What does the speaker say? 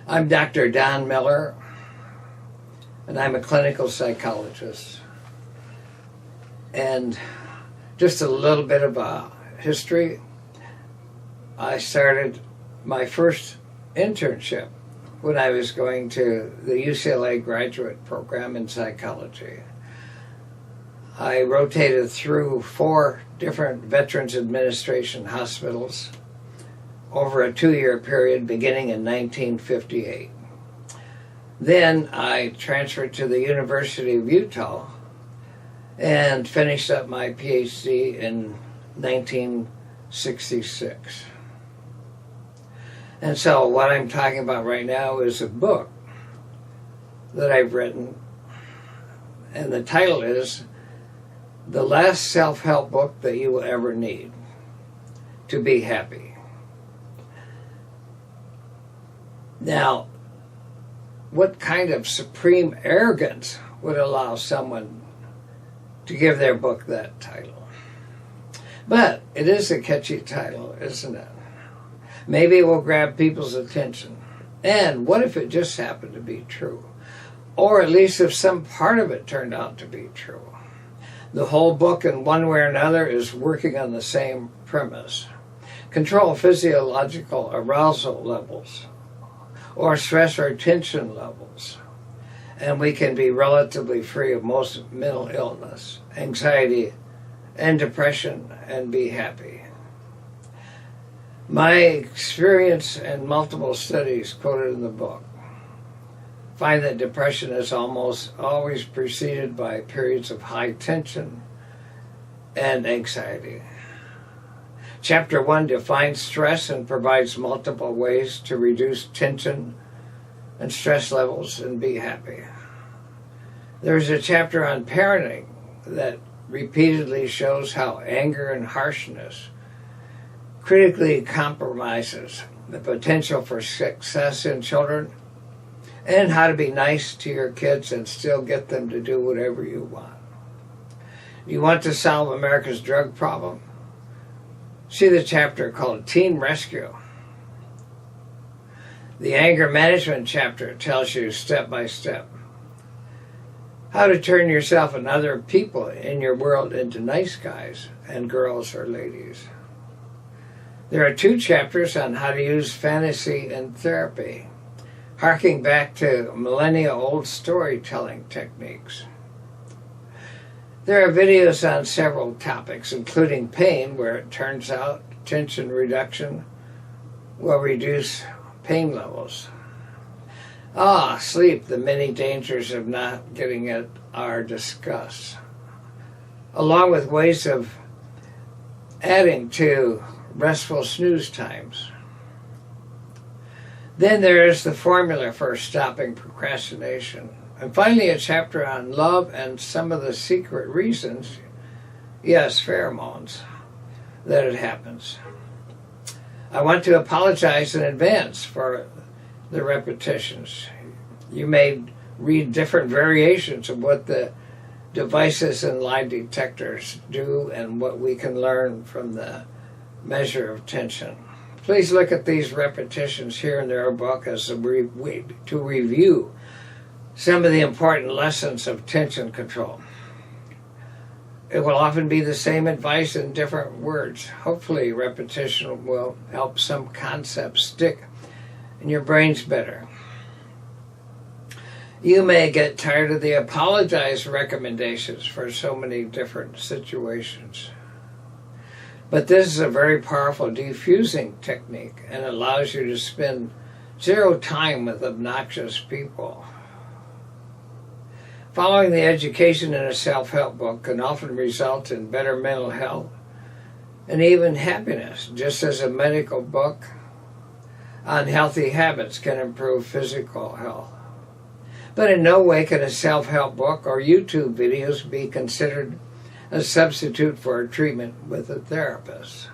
I'm Dr. Don Miller, and I'm a clinical psychologist. And just a little bit of a history. I started my first internship when I was going to the UCLA graduate program in psychology. I rotated through 4 different Veterans Administration hospitals over a 2-year period beginning in 1958. Then I transferred to the University of Utah and finished up my PhD in 1966. And so what I'm talking about right now is a book that I've written, and the title is The Last Self-Help Book That You Will Ever Need to Be Happy. Now, what kind of supreme arrogance would allow someone to give their book that title? But it is a catchy title, isn't it? Maybe it will grab people's attention. And what if it just happened to be true? Or at least if some part of it turned out to be true. The whole book, in one way or another, is working on the same premise. Control physiological arousal levels, or stress or tension levels, and we can be relatively free of most mental illness, anxiety, and depression, and be happy. My experience and multiple studies quoted in the book find that depression is almost always preceded by periods of high tension and anxiety. Chapter 1 defines stress and provides multiple ways to reduce tension and stress levels and be happy. There's a chapter on parenting that repeatedly shows how anger and harshness critically compromises the potential for success in children, and how to be nice to your kids and still get them to do whatever you want. You want to solve America's drug problem? See the chapter called Teen Rescue. The anger management chapter tells you step by step how to turn yourself and other people in your world into nice guys and girls or ladies. There are 2 chapters on how to use fantasy in therapy, harking back to millennia-old storytelling techniques. There are videos on several topics, including pain, where it turns out tension reduction will reduce pain levels. Sleep, the many dangers of not getting it are discussed, along with ways of adding to restful snooze times. Then there is the formula for stopping procrastination. And finally, a chapter on love and some of the secret reasons, yes, pheromones, that it happens. I want to apologize in advance for the repetitions. You may read different variations of what the devices and lie detectors do and what we can learn from the measure of tension. Please look at these repetitions here in their book as to review some of the important lessons of tension control. It will often be the same advice in different words. Hopefully, repetition will help some concepts stick in your brains better. You may get tired of the apologize recommendations for so many different situations. But this is a very powerful diffusing technique and allows you to spend 0 time with obnoxious people. Following the education in a self-help book can often result in better mental health and even happiness, just as a medical book on healthy habits can improve physical health. But in no way can a self-help book or YouTube videos be considered a substitute for a treatment with a therapist.